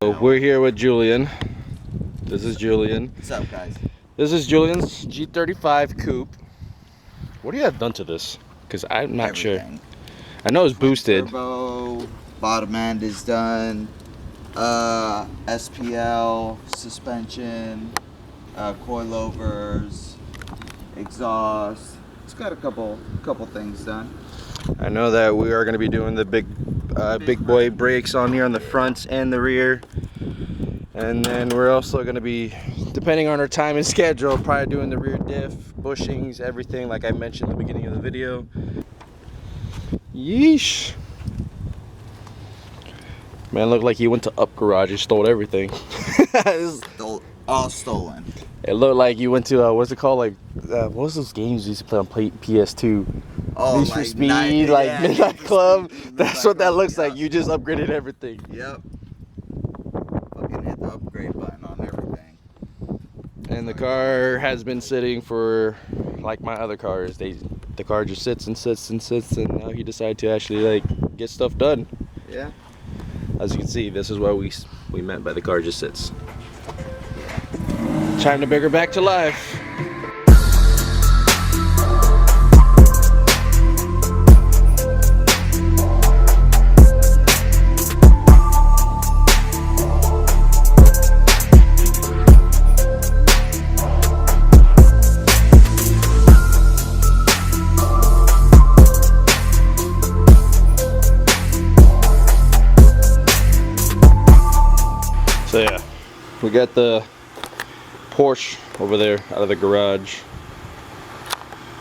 We're here with Julian. This is Julian. What's up, guys? This is Julian's G35 coupe. What do you have done to this? Because I'm not sure. I know it's boosted. Turbo, bottom end is done. SPL, suspension, coilovers, exhaust. It's got a couple things done. I know that we are going to be doing the big boy brakes on here on the front and the rear. And then we're also going to be, depending on our time and schedule, probably doing the rear diff, bushings, everything like I mentioned in the beginning of the video. Yeesh. Man, looked like he went to Up Garage and stole everything. All stolen. It looked like you went to, what's it called? Like, what was those games you used to play on PS2? Oh, Need for Speed, Midnight Club. That's what that looks like. You just upgraded everything. Yep. Fucking hit the upgrade button on everything. And the car has been sitting for, like my other cars. The car just sits and sits and sits, and now he decided to actually like get stuff done. Yeah. As you can see, this is what we meant by the car just sits. Time to bring her back to life. So yeah, we got the Porsche over there out of the garage,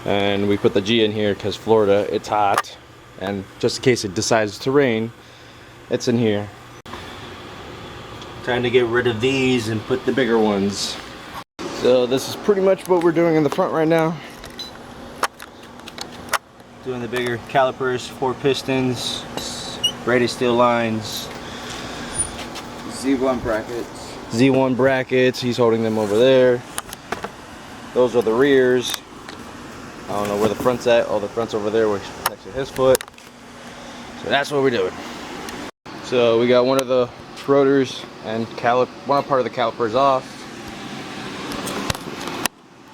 and we put the G in here because Florida, it's hot, and just in case it decides to rain, it's in here. Time to get rid of these and put the bigger ones. So this is pretty much what we're doing in the front right now. Doing the bigger calipers, 4 pistons, braided steel lines, Z1 brackets. Z1 brackets, he's holding them over there. Those are the rears. I don't know where the front's at. Oh, the front's over there where he's protecting his foot. So that's what we're doing. So we got one of the rotors and one part of the calipers off.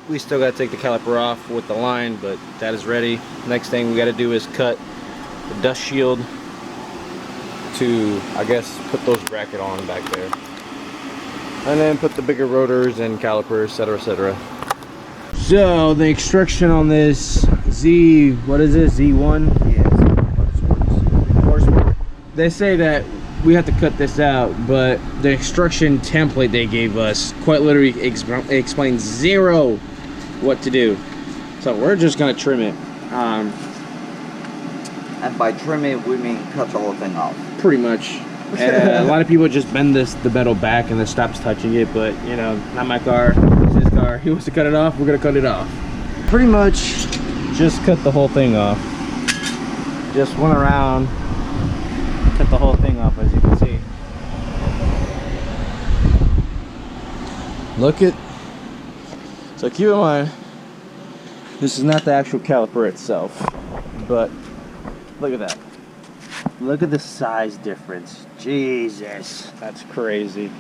We still got to take the caliper off with the line, but that is ready. Next thing we got to do is cut the dust shield to, I guess, put those bracket on back there. And then put the bigger rotors and calipers, etc., etc. So the extraction on this what is this, Z1? Yeah. They say that we have to cut this out, but the instruction template they gave us quite literally explains zero what to do. So we're just gonna trim it. And by trim it, we mean cut the whole thing off. Pretty much. A lot of people just bend the metal back and it stops touching it, but you know, not my car, it's his car. He wants to cut it off, we're gonna cut it off. Pretty much just cut the whole thing off. Just went around, cut the whole thing off, as you can see. So keep in mind, this is not the actual caliper itself, but look at that. Look at the size difference. Jesus, that's crazy.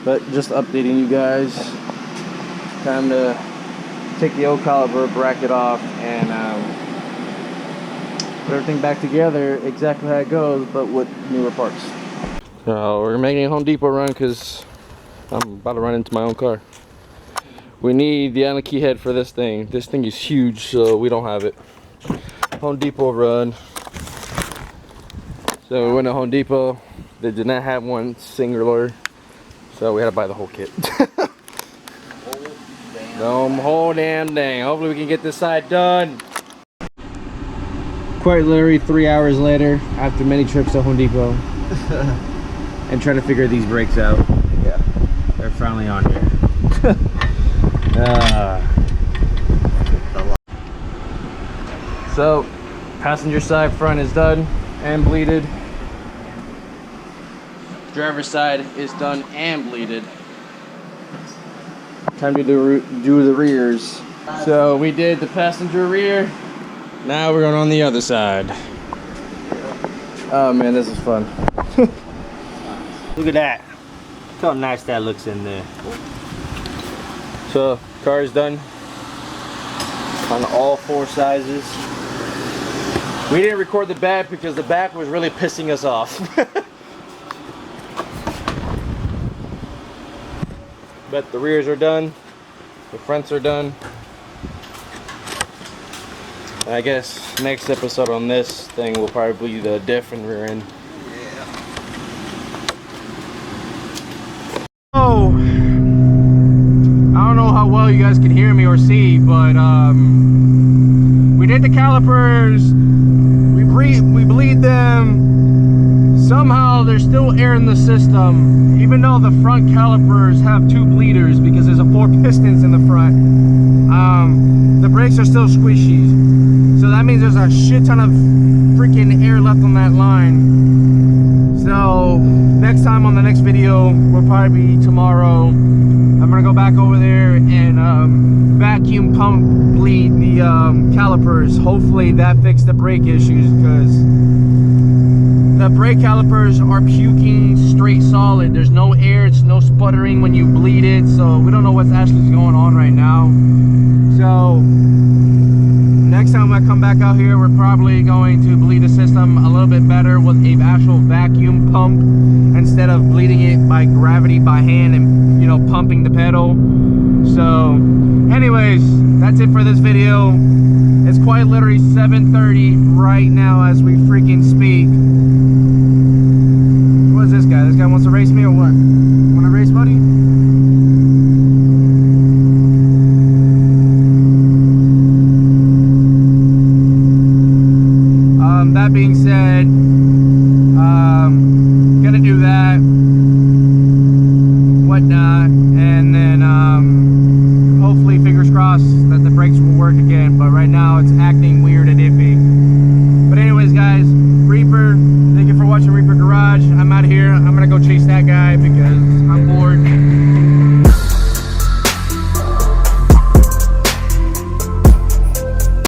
But just updating you guys. Time to take the old caliper, bracket off, and put everything back together exactly how it goes, but with newer parts. So we're making a Home Depot run because I'm about to run into my own car. We need the Allen key head for this thing. This thing is huge, so we don't have it. Home Depot run. So we went to Home Depot. They did not have one singular, so we had to buy the whole kit. Whole damn thing. Hopefully we can get this side done. Quite literally 3 hours later, after many trips to Home Depot and trying to figure these brakes out. Yeah. They're finally on here. So, passenger side front is done and bleeded. Driver's side is done and bleeded. Time to do the rears. So we did the passenger rear. Now we're going on the other side. Oh man, this is fun. Look at that. Look how nice that looks in there. So, car is done on all 4 sizes. We didn't record the back because the back was really pissing us off. But the rears are done, the fronts are done. And I guess next episode on this thing will probably be the diff and rear end. Oh, I don't know how well you guys can hear me or see, but we did the calipers, we bleed them. Somehow there's still air in the system, even though the front calipers have 2 bleeders because there's 4 pistons in the front. The brakes are still squishy, so that means there's a shit ton of freaking air left on that line. So next time on the next video will probably be tomorrow. I'm gonna go back over there and vacuum pump bleed the calipers. Hopefully that fixed the brake issues, because the brake calipers are puking straight solid. There's no air, it's no sputtering when you bleed it, so we don't know what's actually going on right now. So next time I come back out here, we're probably going to bleed the system a little bit better with an actual vacuum pump instead of bleeding it by gravity by hand and, you know, pumping the pedal. So anyways, that's it for this video. It's quite literally 7:30 right now as we freaking speak. What is this guy? This guy wants to race me or what? Want to race, buddy? That being said, gonna do that, whatnot, and then hopefully, fingers crossed, that the brakes will work again. But right now it's acting weird and iffy. But anyways guys, Reaper, thank you for watching Reaper